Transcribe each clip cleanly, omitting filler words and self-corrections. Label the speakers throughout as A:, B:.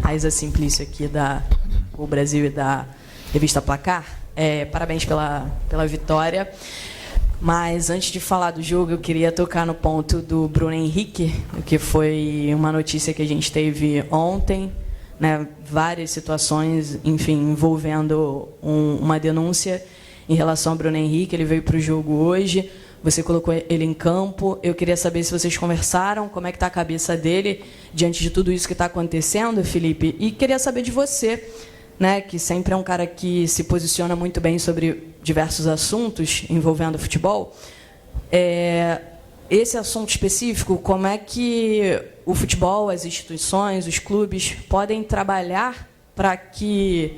A: Raíza Simplício aqui da O Brasil e da revista Placar. Parabéns pela vitória. Mas antes de falar do jogo, eu queria tocar no ponto do Bruno Henrique, que foi uma notícia que a gente teve ontem, né, várias situações, enfim, envolvendo uma denúncia em relação ao Bruno Henrique. Ele veio para o jogo hoje, você colocou ele em campo. Eu queria saber se vocês conversaram, como é que está a cabeça dele diante de tudo isso que está acontecendo, Felipe. E queria saber de você, né, que sempre é um cara que se posiciona muito bem sobre diversos assuntos envolvendo futebol. Esse assunto específico, como é que o futebol, as instituições, os clubes podem trabalhar para que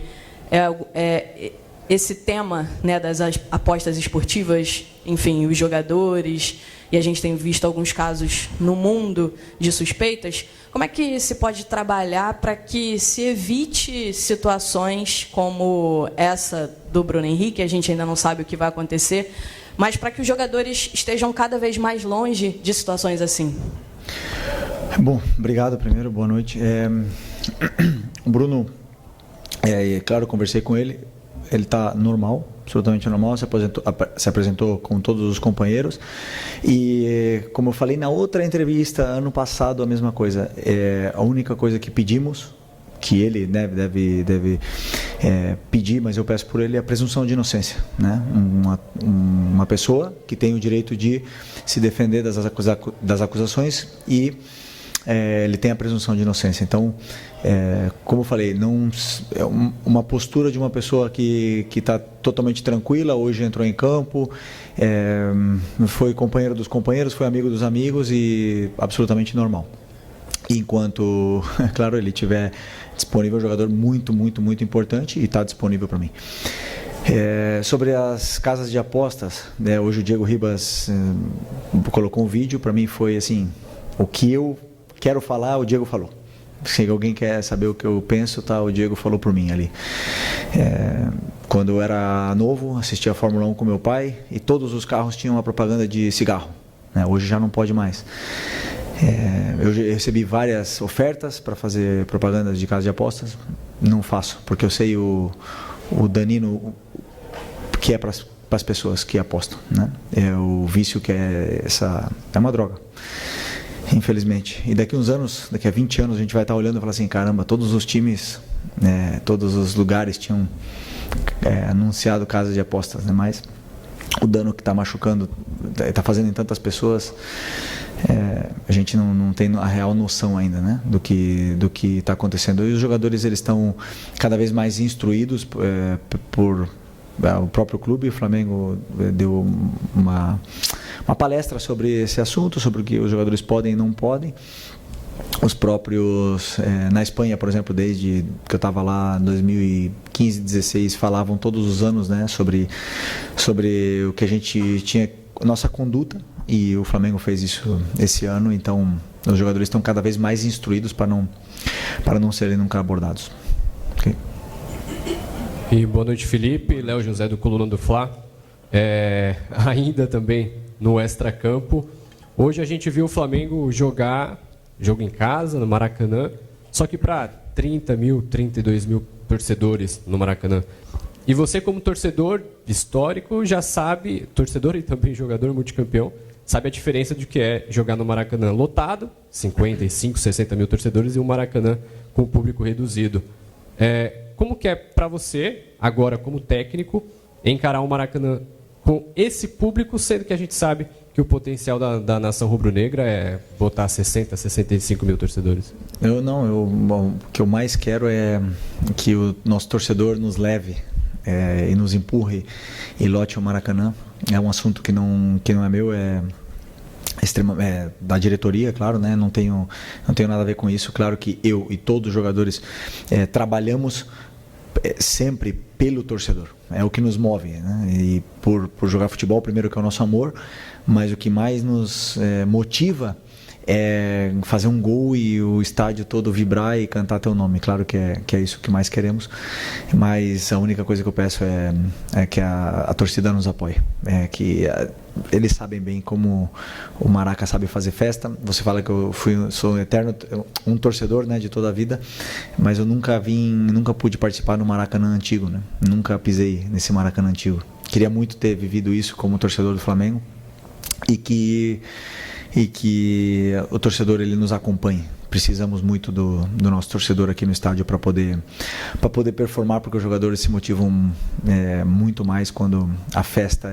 A: esse tema, né, das apostas esportivas, enfim, os jogadores, e a gente tem visto alguns casos no mundo de suspeitas, como é que se pode trabalhar para que se evite situações como essa do Bruno Henrique? A gente ainda não sabe o que vai acontecer, mas para que os jogadores estejam cada vez mais longe de situações assim.
B: Bom, obrigado primeiro, boa noite. O Bruno, claro, conversei com ele. Ele está normal, absolutamente normal, se apresentou com todos os companheiros. E, como eu falei na outra entrevista, ano passado, a mesma coisa. A única coisa que pedimos, que ele deve pedir, mas eu peço por ele, é a presunção de inocência, né? Uma pessoa que tem o direito de se defender das acusações e ele tem a presunção de inocência. Então, como eu falei, não é uma postura de uma pessoa que está totalmente tranquila. Hoje entrou em campo, foi companheiro dos companheiros, foi amigo dos amigos e absolutamente normal. Enquanto, claro, ele estiver disponível, é um jogador muito, muito, muito importante e está disponível para mim. Sobre as casas de apostas, né, hoje o Diego Ribas colocou um vídeo. Para mim foi assim, o que eu quero falar, o Diego falou. Se alguém quer saber o que eu penso, tá, o Diego falou por mim ali. Quando eu era novo, assistia a Fórmula 1 com meu pai e todos os carros tinham uma propaganda de cigarro, né? Hoje já não pode mais. Eu recebi várias ofertas para fazer propagandas de casa de apostas. Não faço, porque eu sei o danino que é para as pessoas que apostam, né? O vício que é uma droga, infelizmente. E daqui uns anos, daqui a 20 anos, a gente vai estar olhando e falar assim, caramba, todos os times, todos os lugares tinham anunciado casas de apostas, né? Mas o dano que está machucando, está fazendo em tantas pessoas, a gente não tem a real noção ainda, né, do que está acontecendo. E os jogadores, eles estão cada vez mais instruídos por o próprio clube. O Flamengo deu uma palestra sobre esse assunto, sobre o que os jogadores podem e não podem. Os próprios, na Espanha, por exemplo, desde que eu estava lá em 2015, 2016, falavam todos os anos, né, sobre o que a gente tinha, nossa conduta, e o Flamengo fez isso esse ano. Então os jogadores estão cada vez mais instruídos para não serem nunca abordados. Okay?
C: E boa noite, Felipe. Léo José, do Coluna do Fla. Ainda também no extracampo, hoje a gente viu o Flamengo jogar jogo em casa, no Maracanã, só que para 30 mil, 32 mil torcedores no Maracanã. E você, como torcedor histórico, já sabe, torcedor e também jogador multicampeão, sabe a diferença de que é jogar no Maracanã lotado, 55, 60 mil torcedores, e um Maracanã com público reduzido. Como que é para você, agora como técnico, encarar um Maracanã com esse público, sendo que a gente sabe que o potencial da nação rubro-negra é botar 60, 65 mil torcedores? O que eu mais quero é que o nosso torcedor nos leve e nos empurre e lote o Maracanã. É um assunto que não é meu, é da diretoria, claro, né? Não tenho nada a ver com isso. Claro que eu e todos os jogadores trabalhamos sempre pelo torcedor, é o que nos move, né? E por jogar futebol, primeiro, que é o nosso amor, mas o que mais nos motiva
B: fazer um gol e o estádio todo vibrar e cantar teu nome. Claro que é isso que mais queremos, mas a única coisa que eu peço é que a torcida nos apoie, eles sabem bem como o Maraca sabe fazer festa. Você fala que eu sou um eterno um torcedor, né, de toda a vida, mas eu nunca pude participar no Maracanã antigo, né? Nunca pisei nesse Maracanã antigo. Queria muito ter vivido isso como torcedor do Flamengo e que o torcedor ele nos acompanhe. Precisamos muito do nosso torcedor aqui no estádio para poder performar, porque os jogadores se motivam muito mais quando a festa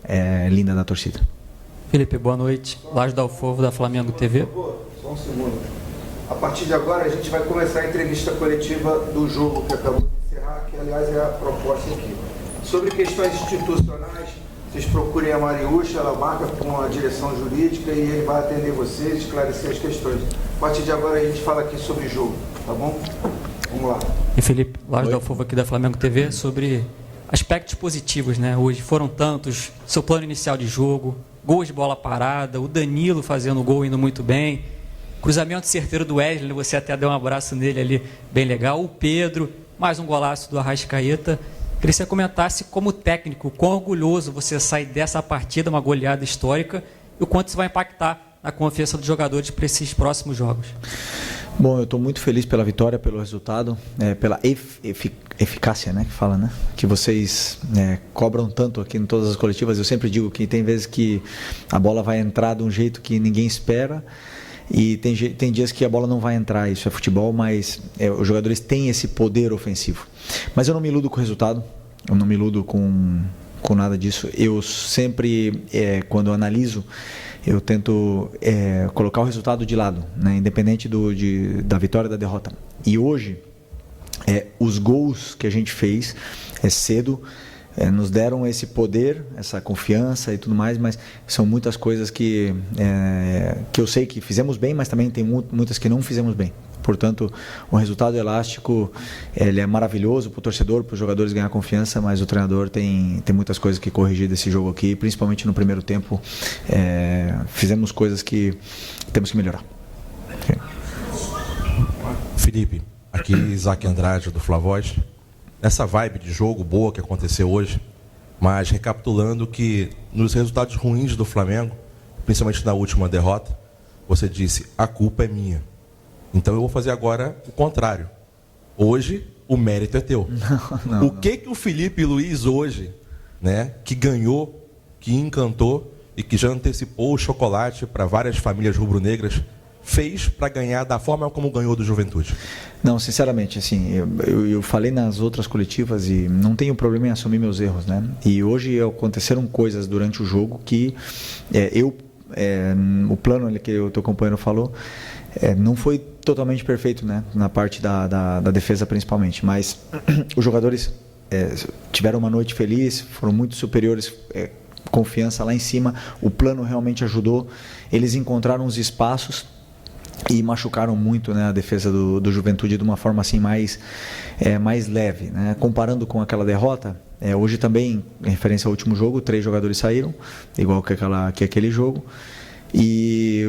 B: é linda da torcida.
D: Felipe, boa noite. Laje da Alfovo, da Flamengo TV.
E: Só um segundo. A partir de agora a gente vai começar a entrevista coletiva do jogo que acabou de encerrar, que aliás é a proposta aqui. Sobre questões institucionais, vocês procurem a Mariúcha, ela marca com a direção jurídica e ele vai atender vocês, esclarecer as questões. A partir de agora a gente fala aqui sobre jogo, tá bom? Vamos lá.
D: E Felipe, Laje da Alfovo aqui da Flamengo TV, sobre aspectos positivos, né? Hoje foram tantos, seu plano inicial de jogo, gols de bola parada, o Danilo fazendo gol indo muito bem, cruzamento certeiro do Wesley, você até deu um abraço nele ali, bem legal, o Pedro, mais um golaço do Arrascaeta. Queria que você comentasse como técnico, quão orgulhoso você sai dessa partida, uma goleada histórica, e o quanto isso vai impactar na confiança dos jogadores para esses próximos jogos.
B: Bom, eu estou muito feliz pela vitória, pelo resultado, pela eficácia, né, que fala, né? Que vocês cobram tanto aqui em todas as coletivas. Eu sempre digo que tem vezes que a bola vai entrar de um jeito que ninguém espera e tem dias que a bola não vai entrar. Isso é futebol, mas os jogadores têm esse poder ofensivo. Mas eu não me iludo com o resultado, eu não me iludo com nada disso. Eu sempre, quando eu analiso, eu tento colocar o resultado de lado, né? Independente da vitória ou da derrota. E hoje, os gols que a gente fez cedo nos deram esse poder, essa confiança e tudo mais, mas são muitas coisas que eu sei que fizemos bem, mas também tem muitas que não fizemos bem. Portanto, o resultado elástico ele é maravilhoso para o torcedor, para os jogadores ganhar confiança, mas o treinador tem muitas coisas que corrigir desse jogo aqui, principalmente no primeiro tempo. Fizemos coisas que temos que melhorar. Okay.
F: Felipe, aqui Isaac Andrade do Flavoz. Nessa vibe de jogo boa que aconteceu hoje, mas recapitulando que nos resultados ruins do Flamengo, principalmente na última derrota, você disse, a culpa é minha. Então eu vou fazer agora o contrário. Hoje o mérito é teu. O que o Felipe Luiz hoje, né, que ganhou, que encantou e que já antecipou o chocolate para várias famílias rubro-negras, fez para ganhar da forma como ganhou do Juventude?
B: Não, sinceramente, assim, eu falei nas outras coletivas e não tenho problema em assumir meus erros, né? E hoje aconteceram coisas durante o jogo que o plano que o teu companheiro falou, não foi totalmente perfeito, né? Na parte da defesa principalmente, mas os jogadores tiveram uma noite feliz, foram muito superiores, confiança lá em cima, o plano realmente ajudou, eles encontraram os espaços e machucaram muito, né, a defesa do Juventude de uma forma assim mais leve, né? Comparando com aquela derrota, hoje também, em referência ao último jogo, 3 jogadores saíram, igual que aquele jogo. E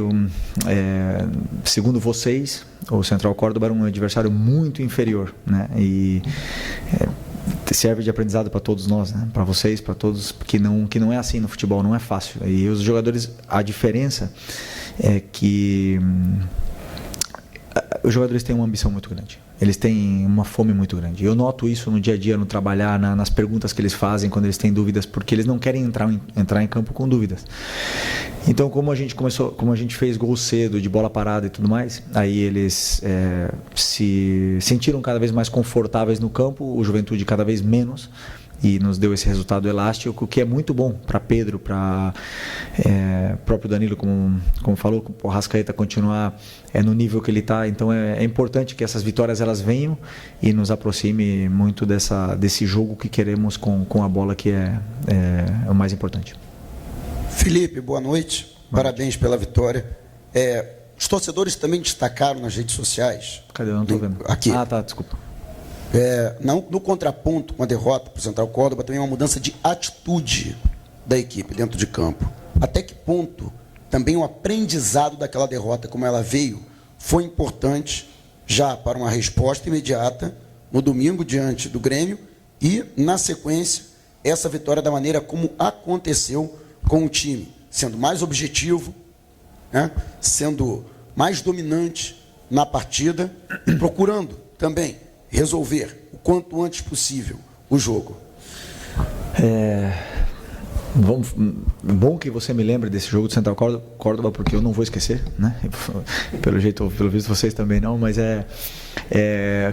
B: segundo vocês, o Central Córdoba era um adversário muito inferior, né? E serve de aprendizado para todos nós, né? Para vocês, para todos, que não é assim no futebol, não é fácil. E os jogadores, a diferença é que os jogadores têm uma ambição muito grande. Eles têm uma fome muito grande. Eu noto isso no dia a dia, no trabalhar, nas perguntas que eles fazem quando eles têm dúvidas, porque eles não querem entrar em campo com dúvidas. Então, como a gente fez gol cedo, de bola parada e tudo mais, aí eles se sentiram cada vez mais confortáveis no campo, o Juventude cada vez menos, e nos deu esse resultado elástico, que é muito bom para Pedro, para próprio Danilo, como falou, o Arrascaeta continuar no nível que ele está. Então é importante que essas vitórias elas venham e nos aproxime muito desse jogo que queremos com a bola, que é o mais importante.
G: Felipe, boa noite. Parabéns pela vitória. Os torcedores também destacaram nas redes sociais.
B: Cadê? Eu não estou vendo.
G: Aqui.
B: Ah, tá, desculpa.
G: No contraponto com a derrota para o Central Córdoba, também uma mudança de atitude da equipe dentro de campo. Até que ponto também o aprendizado daquela derrota, como ela veio, foi importante já para uma resposta imediata no domingo diante do Grêmio e, na sequência, essa vitória da maneira como aconteceu com o time, sendo mais objetivo, né, sendo mais dominante na partida e procurando também resolver o quanto antes possível o jogo.
B: Bom que você me lembre desse jogo do Central Córdoba, porque eu não vou esquecer, né? Pelo visto vocês também não, mas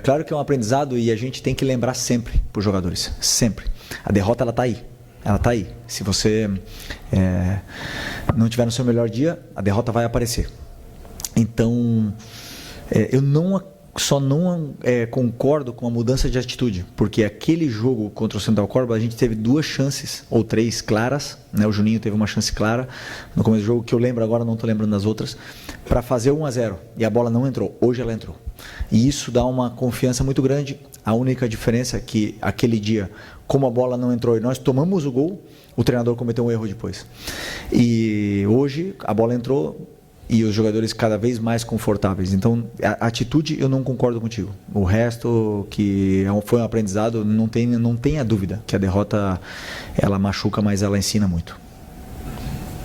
B: claro que é um aprendizado e a gente tem que lembrar sempre para os jogadores, sempre. A derrota ela está aí. Se você não tiver no seu melhor dia, a derrota vai aparecer. Então, eu não concordo com a mudança de atitude, porque aquele jogo contra o Central Córdoba a gente teve 2 chances, ou 3 claras, né? O Juninho teve uma chance clara no começo do jogo, que eu lembro agora, não estou lembrando das outras, para fazer 1-0, e a bola não entrou. Hoje ela entrou, e isso dá uma confiança muito grande. A única diferença é que aquele dia, como a bola não entrou e nós tomamos o gol, o treinador cometeu um erro depois, e hoje a bola entrou e os jogadores cada vez mais confortáveis. Então, a atitude eu não concordo contigo. O resto, que foi um aprendizado, não tenha dúvida que a derrota ela machuca, mas ela ensina muito.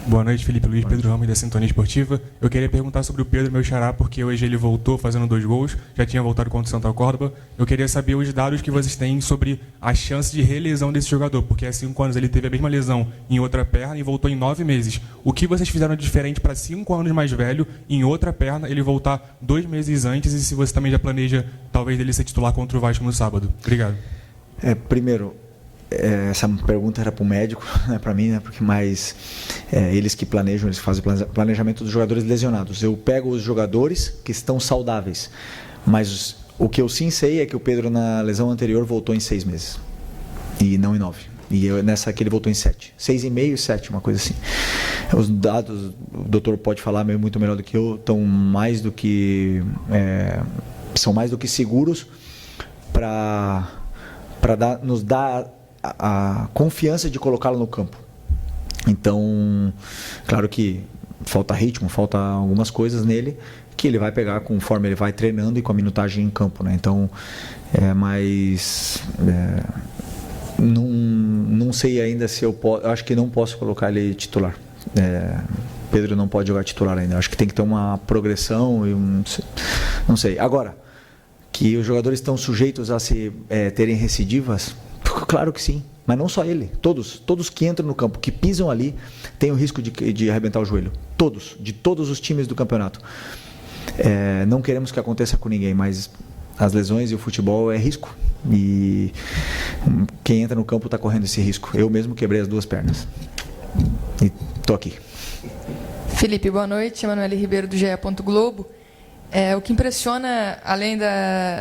H: Boa noite, Felipe Luiz, Pedro Ramos da Sintonia Esportiva. Eu queria perguntar sobre o Pedro, meu xará, porque hoje ele voltou fazendo 2 gols, já tinha voltado contra o Central Córdoba. Eu queria saber os dados que vocês têm sobre a chance de relesão desse jogador, porque há 5 anos ele teve a mesma lesão em outra perna e voltou em 9 meses. O que vocês fizeram de diferente para 5 anos mais velho, em outra perna, ele voltar 2 meses antes, e se você também já planeja, talvez, ele ser titular contra o Vasco no sábado? Obrigado.
B: Primeiro, essa pergunta era para o médico, não é para mim, né? Porque eles que planejam, eles fazem planejamento dos jogadores lesionados. Eu pego os jogadores que estão saudáveis, mas o que eu sim sei é que o Pedro na lesão anterior voltou em 6 meses e não em 9. E nessa aqui ele voltou em 7, 6,5 e 7, uma coisa assim. Os dados, o doutor pode falar muito melhor do que eu, são mais do que seguros para nos dar a confiança de colocá-lo no campo. Então, claro que falta ritmo, falta algumas coisas nele que ele vai pegar conforme ele vai treinando e com a minutagem em campo, né? Então, não sei ainda se eu posso. Eu acho que não posso colocar ele titular. Pedro não pode jogar titular ainda. Eu acho que tem que ter uma progressão e não sei. Agora, que os jogadores estão sujeitos a terem recidivas, claro que sim, mas não só ele, todos que entram no campo, que pisam ali, têm o risco de arrebentar o joelho, de todos os times do campeonato. Não queremos que aconteça com ninguém, mas as lesões e o futebol é risco, e quem entra no campo está correndo esse risco. Eu mesmo quebrei as 2 pernas e estou aqui.
I: Felipe, boa noite. Emanuele Ribeiro, do GE. Globo. O que impressiona, além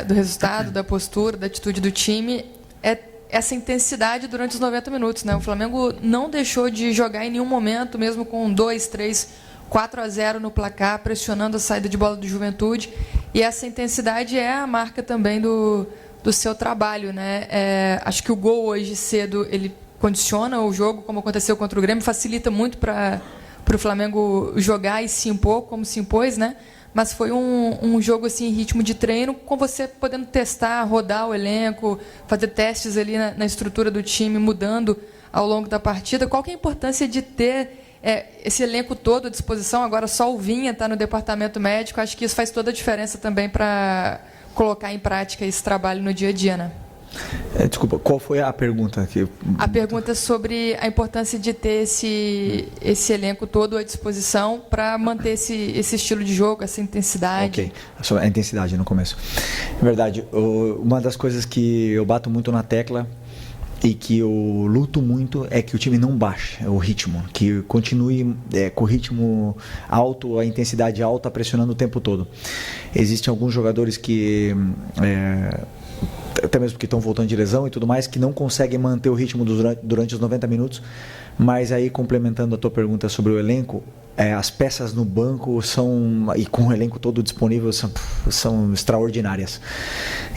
I: do resultado, da postura, da atitude do time, é essa intensidade durante os 90 minutos, né? O Flamengo não deixou de jogar em nenhum momento, mesmo com 2, 3, 4-0 no placar, pressionando a saída de bola do Juventude. E essa intensidade é a marca também do seu trabalho, né? Acho que o gol hoje cedo, ele condiciona o jogo, como aconteceu contra o Grêmio, facilita muito para o Flamengo jogar e se impor, como se impôs, né? Mas foi um jogo assim, em ritmo de treino, com você podendo testar, rodar o elenco, fazer testes ali na estrutura do time, mudando ao longo da partida. Qual que é a importância de ter esse elenco todo à disposição? Agora só o Vinha está no departamento médico. Acho que isso faz toda a diferença também para colocar em prática esse trabalho no dia a dia, né?
B: Desculpa, qual foi a pergunta?
I: A pergunta é sobre a importância de ter esse elenco todo à disposição para manter esse estilo de jogo, essa intensidade.
B: Ok, sobre a intensidade no começo. É verdade, uma das coisas que eu bato muito na tecla e que eu luto muito é que o time não baixe o ritmo, que continue com o ritmo alto, a intensidade alta, pressionando o tempo todo. Existem alguns jogadores que... até mesmo porque estão voltando de lesão e tudo mais, que não conseguem manter o ritmo durante os 90 minutos, mas aí, complementando a tua pergunta sobre o elenco, as peças no banco e com o elenco todo disponível, são extraordinárias.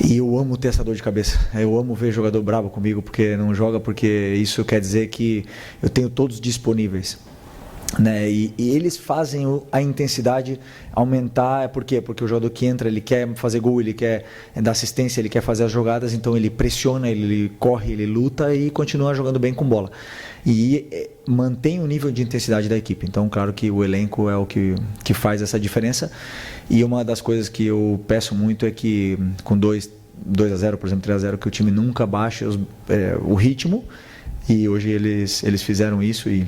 B: E eu amo ter essa dor de cabeça. Eu amo ver jogador bravo comigo porque não joga, porque isso quer dizer que eu tenho todos disponíveis. né? E eles fazem a intensidade aumentar. Por quê? Porque o jogador que entra, ele quer fazer gol, ele quer dar assistência, ele quer fazer as jogadas, então ele pressiona, ele corre, ele luta e continua jogando bem com bola. E mantém o nível de intensidade da equipe. Então, claro que o elenco é o que faz essa diferença. E uma das coisas que eu peço muito é que com 2-0, por exemplo, 3-0, que o time nunca baixe o ritmo. E hoje eles fizeram isso e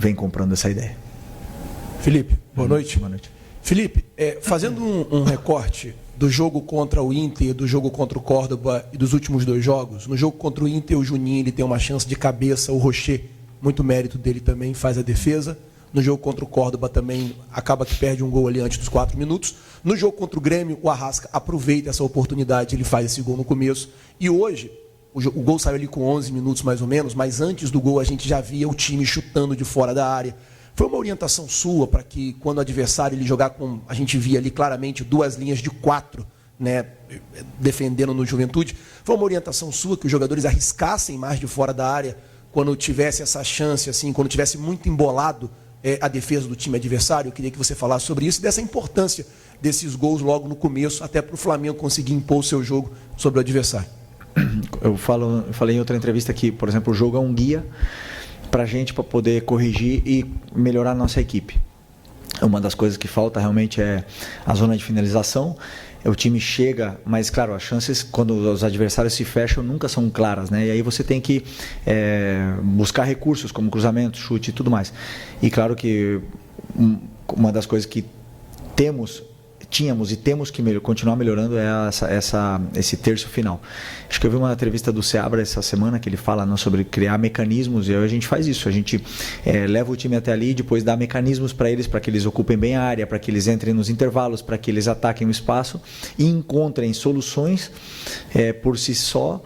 B: vem comprando essa ideia.
J: Felipe, boa noite.
B: Boa noite.
J: Felipe, fazendo um recorte do jogo contra o Inter, do jogo contra o Córdoba e dos últimos 2 jogos, no jogo contra o Inter, o Juninho ele tem uma chance de cabeça, o Rocher, muito mérito dele também, faz a defesa. No jogo contra o Córdoba também acaba que perde um gol ali antes dos 4 minutos. No jogo contra o Grêmio, o Arrasca aproveita essa oportunidade, ele faz esse gol no começo. E hoje, o gol saiu ali com 11 minutos mais ou menos, mas antes do gol a gente já via o time chutando de fora da área. Foi uma orientação sua para que quando o adversário ele jogar com... A gente via ali claramente 2 linhas de 4, né, defendendo no Juventude. Foi uma orientação sua que os jogadores arriscassem mais de fora da área quando tivesse essa chance, assim, quando tivesse muito embolado a defesa do time adversário. Eu queria que você falasse sobre isso e dessa importância desses gols logo no começo, até para o Flamengo conseguir impor o seu jogo sobre o adversário.
B: Eu falei em outra entrevista que, por exemplo, o jogo é um guia para a gente, para poder corrigir e melhorar a nossa equipe. Uma das coisas que falta realmente é a zona de finalização. O time chega, mas claro, as chances quando os adversários se fecham nunca são claras, né? E aí você tem que buscar recursos como cruzamento, chute e tudo mais. E claro que uma das coisas que tínhamos e temos que continuar melhorando é esse terço final. Acho que eu vi uma entrevista do Seabra essa semana que ele fala sobre criar mecanismos, e aí a gente faz isso, a gente leva o time até ali e depois dá mecanismos para que eles ocupem bem a área, para que eles entrem nos intervalos, para que eles ataquem o espaço e encontrem soluções por si só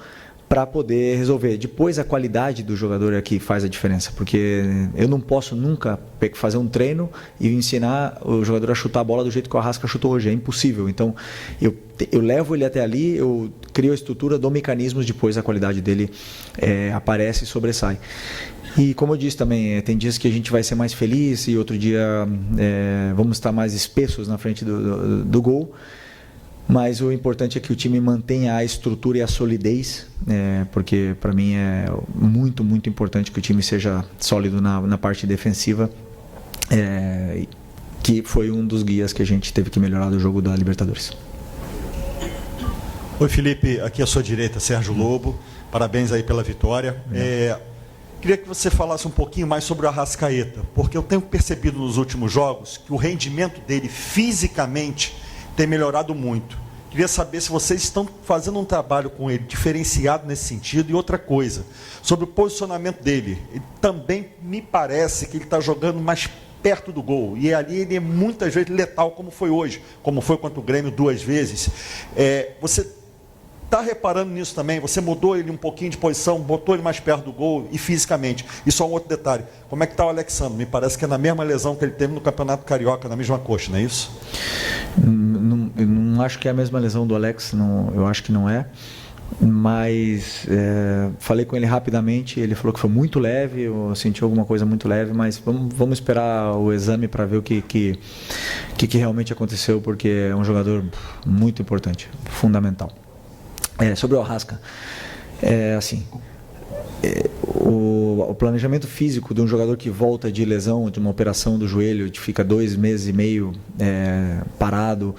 B: para poder resolver. Depois a qualidade do jogador é que faz a diferença, porque eu não posso nunca fazer um treino e ensinar o jogador a chutar a bola do jeito que o Arrasca chutou hoje, é impossível. Então eu levo ele até ali, eu crio a estrutura, dou mecanismos, depois a qualidade dele aparece e sobressai. E como eu disse também, tem dias que a gente vai ser mais feliz e outro dia vamos estar mais espessos na frente do gol. Mas o importante é que o time mantenha a estrutura e a solidez, porque para mim é muito, muito importante que o time seja sólido na parte defensiva, que foi um dos guias que a gente teve que melhorar do jogo da Libertadores.
K: Oi, Felipe, aqui à sua direita, Sérgio Lobo, parabéns aí pela vitória. Queria que você falasse um pouquinho mais sobre o Arrascaeta, porque eu tenho percebido nos últimos jogos que o rendimento dele fisicamente tem melhorado muito. Queria saber se vocês estão fazendo um trabalho com ele diferenciado nesse sentido. E outra coisa, sobre o posicionamento dele. Ele também me parece que ele está jogando mais perto do gol. E ali ele é muitas vezes letal, como foi hoje, como foi contra o Grêmio 2 vezes. Você está reparando nisso também? Você mudou ele um pouquinho de posição, botou ele mais perto do gol e fisicamente. E só um outro detalhe, como é que está o Alexandre? Me parece que é na mesma lesão que ele teve no Campeonato Carioca, na mesma coxa, não é isso?
B: Eu não acho que é a mesma lesão do Alex, não, eu acho que não é. Mas falei com ele rapidamente, ele falou que foi muito leve, eu senti alguma coisa muito leve, mas vamos esperar o exame para ver o que realmente aconteceu, porque é um jogador muito importante, fundamental. Sobre o Arrasca, o planejamento físico de um jogador que volta de lesão, de uma operação do joelho, que fica 2 meses e meio parado,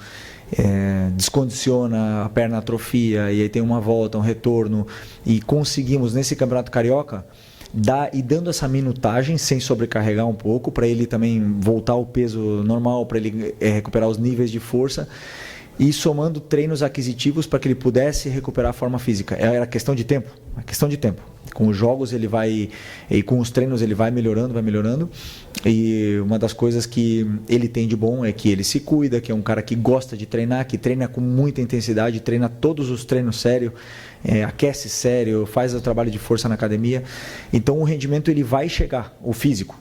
B: descondiciona, a perna atrofia, e aí tem uma volta, um retorno, e conseguimos nesse Campeonato Carioca dando essa minutagem sem sobrecarregar um pouco, para ele também voltar ao peso normal, para ele recuperar os níveis de força, e somando treinos aquisitivos para que ele pudesse recuperar a forma física. Era questão de tempo, Com os jogos ele vai, e com os treinos ele vai melhorando, e uma das coisas que ele tem de bom é que ele se cuida, que é um cara que gosta de treinar, que treina com muita intensidade, treina todos os treinos sério, aquece sério, faz o trabalho de força na academia. Então o rendimento ele vai chegar, o físico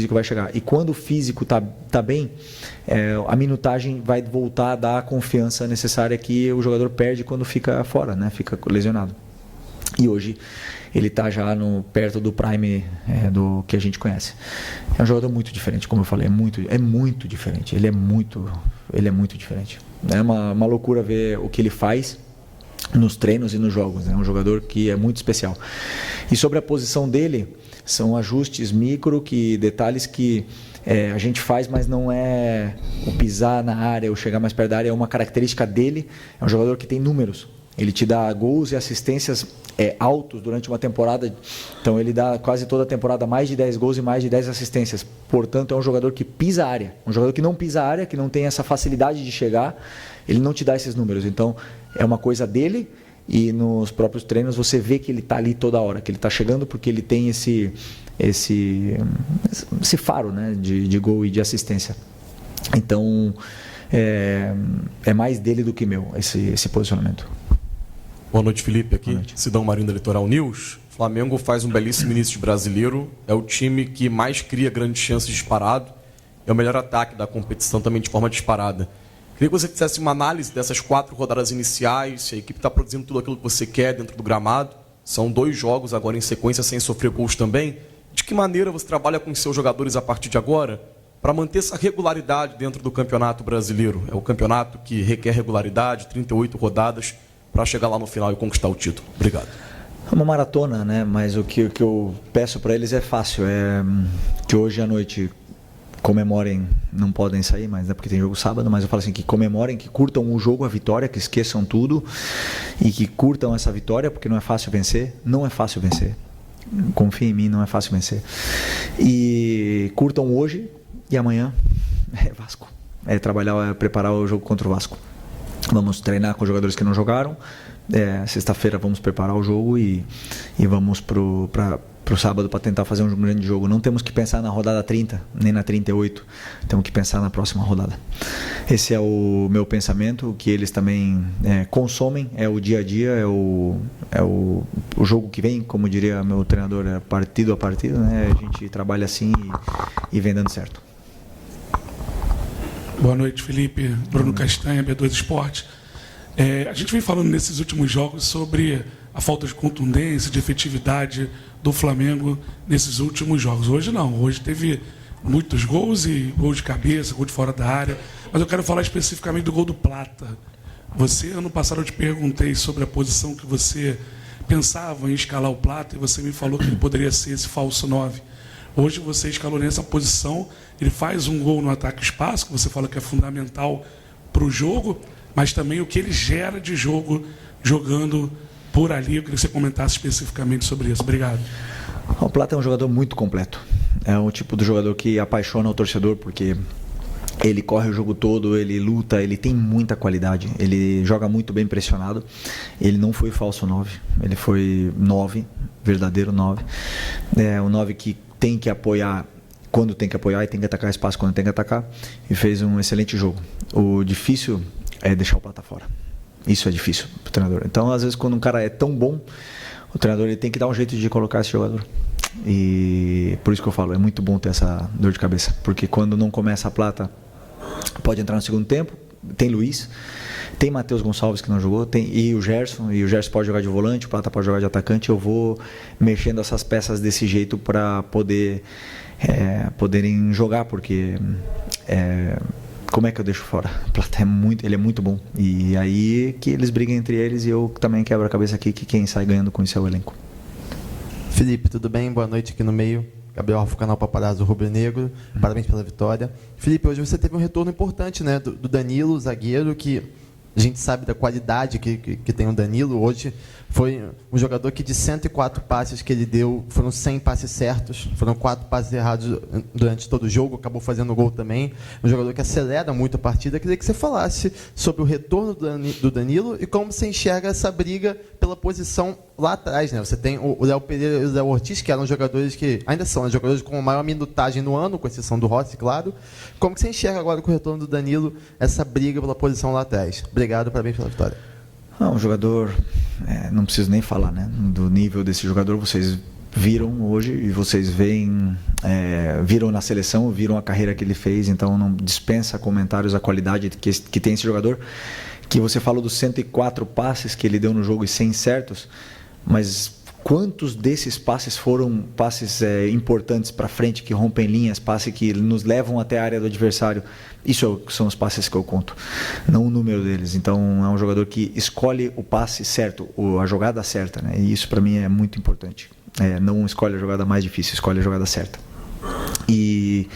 B: vai chegar, e quando o físico tá bem, a minutagem vai voltar a dar a confiança necessária que o jogador perde quando fica fora, né? Fica lesionado. E hoje ele está já perto do prime do que a gente conhece. É um jogador muito diferente, como eu falei, é muito diferente. Ele é muito diferente. É uma loucura ver o que ele faz nos treinos e nos jogos. É um jogador que é muito especial. E sobre a posição dele, são ajustes micro, detalhes que a gente faz, mas não é o pisar na área ou chegar mais perto da área, é uma característica dele. É um jogador que tem números. Ele te dá gols e assistências altos durante uma temporada. Então ele dá quase toda a temporada mais de 10 gols e mais de 10 assistências. Portanto, é um jogador que pisa a área. Um jogador que não pisa a área, que não tem essa facilidade de chegar, ele não te dá esses números. Então, é uma coisa dele, e nos próprios treinos você vê que ele está ali toda hora, que ele está chegando porque ele tem esse faro, né, de gol e de assistência. Então, é mais dele do que meu, esse posicionamento.
L: Boa noite, Felipe. Aqui, Sidão Marinho da Litoral News. O Flamengo faz um belíssimo início de brasileiro. É o time que mais cria grandes chances disparado. É o melhor ataque da competição também de forma disparada. Queria que você fizesse uma análise dessas 4 rodadas iniciais. Se a equipe está produzindo tudo aquilo que você quer dentro do gramado. São 2 jogos agora em sequência sem sofrer gols também. De que maneira você trabalha com seus jogadores a partir de agora para manter essa regularidade dentro do Campeonato Brasileiro? É o campeonato que requer regularidade, 38 rodadas, para chegar lá no final e conquistar o título. Obrigado.
B: É uma maratona, né? Mas o que eu peço para eles é fácil. É que hoje à noite comemorem, não podem sair, mas é porque tem jogo sábado, mas eu falo assim, que comemorem, que curtam o jogo, a vitória, que esqueçam tudo e que curtam essa vitória, porque não é fácil vencer. Não é fácil vencer. Confia em mim, não é fácil vencer. E curtam hoje e amanhã é Vasco. É trabalhar, é preparar o jogo contra o Vasco. Vamos treinar com os jogadores que não jogaram. Sexta-feira vamos preparar o jogo e vamos pro sábado para tentar fazer um grande jogo. Não temos que pensar na rodada 30, nem na 38. Temos que pensar na próxima rodada. Esse é o meu pensamento, o que eles também consomem, é o dia a dia, é o jogo que vem, como diria meu treinador, é partido a partido, né? A gente trabalha assim e vem dando certo.
M: Boa noite, Felipe. Bruno Castanha, B2 Esporte. A gente vem falando nesses últimos jogos sobre a falta de contundência, de efetividade do Flamengo nesses últimos jogos. Hoje não. Hoje teve muitos gols e gol de cabeça, gol de fora da área. Mas eu quero falar especificamente do gol do Plata. Ano passado eu te perguntei sobre a posição que você pensava em escalar o Plata e você me falou que ele poderia ser esse falso 9. Hoje você escalou nessa posição, ele faz um gol no ataque-espaço, que você fala que é fundamental para o jogo, mas também o que ele gera de jogo jogando por ali. Eu queria que você comentasse especificamente sobre isso. Obrigado.
B: O Plata é um jogador muito completo. É um tipo de jogador que apaixona o torcedor, porque ele corre o jogo todo, ele luta, ele tem muita qualidade, ele joga muito bem pressionado. Ele não foi falso 9, ele foi 9, verdadeiro 9. É um 9 que tem que apoiar quando tem que apoiar e tem que atacar espaço quando tem que atacar, e fez um excelente jogo. O difícil é deixar o Plata fora. Isso é difícil para o treinador. Então, às vezes, quando um cara é tão bom, o treinador ele tem que dar um jeito de colocar esse jogador. E por isso que eu falo, é muito bom ter essa dor de cabeça, porque quando não começa a Plata, pode entrar no segundo tempo. Tem Luiz, tem Matheus Gonçalves que não jogou, e o Gerson pode jogar de volante, o Plata pode jogar de atacante. Eu vou mexendo essas peças desse jeito para poderem jogar, porque como é que eu deixo fora? O Plata ele é muito bom, e aí que eles brigam entre eles, e eu também quebro a cabeça aqui que quem sai ganhando com isso é o elenco.
N: Felipe, tudo bem? Boa noite aqui no meio. Gabriel Rafa, canal Paparazzo Rubro Negro. Parabéns pela vitória. Felipe, hoje você teve um retorno importante, né, do Danilo, zagueiro, que a gente sabe da qualidade que tem o Danilo. Hoje foi um jogador que de 104 passes que ele deu, foram 100 passes certos, foram 4 passes errados durante todo o jogo, acabou fazendo gol também. Um jogador que acelera muito a partida. Eu queria que você falasse sobre o retorno do Danilo e como você enxerga essa briga pela posição lá atrás, né? Você tem o Léo Pereira e o Léo Ortiz, que eram jogadores que ainda são jogadores com a maior minutagem no ano, com exceção do Rossi, claro. Como que você enxerga agora com o retorno do Danilo essa briga pela posição lá atrás? Obrigado, parabéns pela vitória.
B: Um jogador, não preciso nem falar, né? Do nível desse jogador, vocês viram hoje e vocês viram na seleção, viram a carreira que ele fez, então não dispensa comentários a qualidade que tem esse jogador. Que você falou dos 104 passes que ele deu no jogo e 100 certos, mas quantos desses passes foram passes importantes para frente, que rompem linhas, passes que nos levam até a área do adversário? Isso são os passes que eu conto, não o número deles. Então é um jogador que escolhe o passe certo, a jogada certa, né? E isso para mim é muito importante. Não escolhe a jogada mais difícil, escolhe a jogada certa. E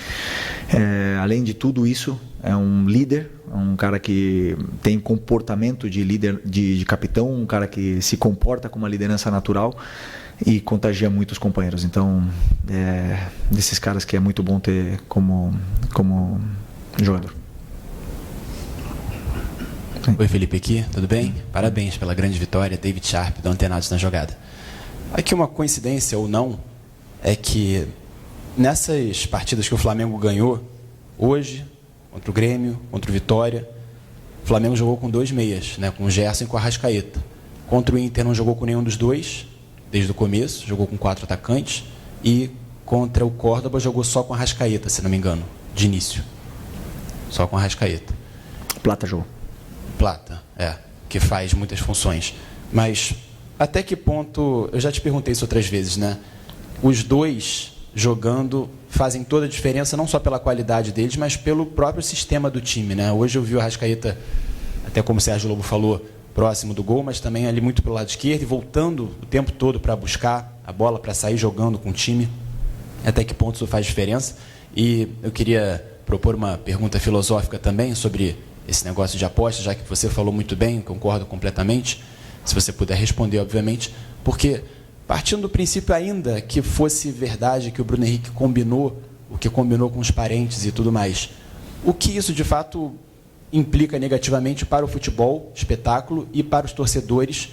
B: além de tudo isso, é um líder, um cara que tem comportamento de líder, de capitão, um cara que se comporta com uma liderança natural e contagia muito os companheiros. Então, desses caras que é muito bom ter como jogador.
O: Oi, Felipe aqui, tudo bem? Parabéns pela grande vitória, David Sharp, do Antenados na Jogada. Aqui uma coincidência ou não é que nessas partidas que o Flamengo ganhou, hoje, contra o Grêmio, contra o Vitória, o Flamengo jogou com 2 meias, né, com o Gerson e com a Arrascaeta. Contra o Inter não jogou com nenhum dos dois, desde o começo, jogou com 4 atacantes, e contra o Córdoba jogou só com a Arrascaeta, se não me engano, de início. Só com a Arrascaeta.
B: Plata jogou.
O: Plata, que faz muitas funções. Mas até que ponto, eu já te perguntei isso outras vezes, né? Os dois jogando fazem toda a diferença, não só pela qualidade deles, mas pelo próprio sistema do time, né? Hoje eu vi o Arrascaeta, até como o Sérgio Lobo falou, próximo do gol, mas também ali muito pelo lado esquerdo e voltando o tempo todo para buscar a bola, para sair jogando com o time. Até que ponto isso faz diferença? E eu queria propor uma pergunta filosófica também sobre esse negócio de aposta, já que você falou muito bem, concordo completamente, se você puder responder, obviamente, porque partindo do princípio ainda que fosse verdade que o Bruno Henrique combinou, o que combinou com os parentes e tudo mais, o que isso de fato implica negativamente para o futebol, espetáculo e para os torcedores,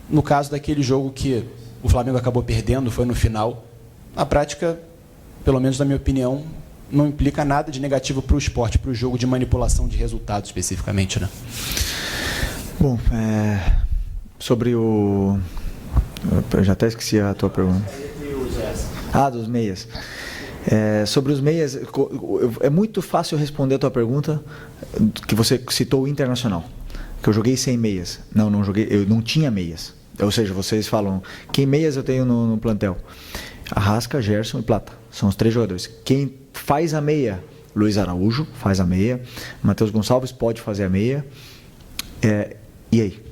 O: no caso daquele jogo que o Flamengo acabou perdendo, foi no final, na prática, pelo menos na minha opinião, não implica nada de negativo para o esporte, para o jogo de manipulação de resultados especificamente, né?
B: Bom, sobre o... Eu já até esqueci a tua pergunta. Dos meias. Sobre os meias, é muito fácil responder a tua pergunta, que você citou o Internacional, que eu joguei sem meias. Não joguei, eu não tinha meias. Ou seja, vocês falam, quem meias eu tenho no plantel? Arrasca, Gerson e Plata. São os 3 jogadores. Quem faz a meia? Luiz Araújo faz a meia. Matheus Gonçalves pode fazer a meia. E aí?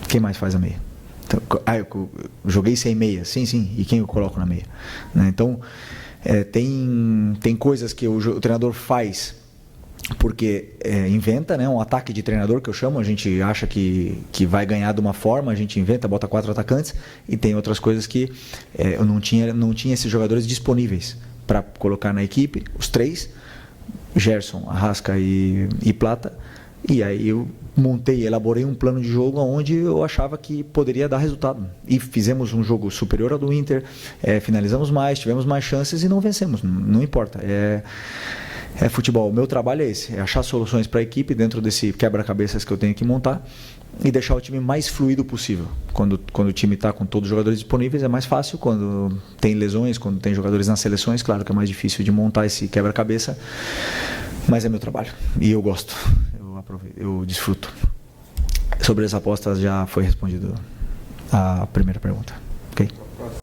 B: Quem mais faz a meia? Então, eu joguei sem meia. Sim. E quem eu coloco na meia? Né? Então, tem coisas que o treinador faz porque inventa, né, um ataque de treinador que eu chamo, a gente acha que vai ganhar de uma forma, a gente inventa, bota 4 atacantes, e tem outras coisas que eu não tinha esses jogadores disponíveis para colocar na equipe, os 3, Gerson, Arrasca e Plata, e aí eu elaborei um plano de jogo onde eu achava que poderia dar resultado, e fizemos um jogo superior ao do Inter, finalizamos mais, tivemos mais chances e não vencemos, não importa, futebol. O meu trabalho é esse, achar soluções para a equipe dentro desse quebra-cabeças que eu tenho que montar e deixar o time mais fluido possível. Quando o time está com todos os jogadores disponíveis é mais fácil, quando tem lesões, quando tem jogadores nas seleções, claro que é mais difícil de montar esse quebra-cabeça, mas é meu trabalho e eu gosto, eu desfruto. Sobre as apostas já foi respondido a primeira pergunta, ok?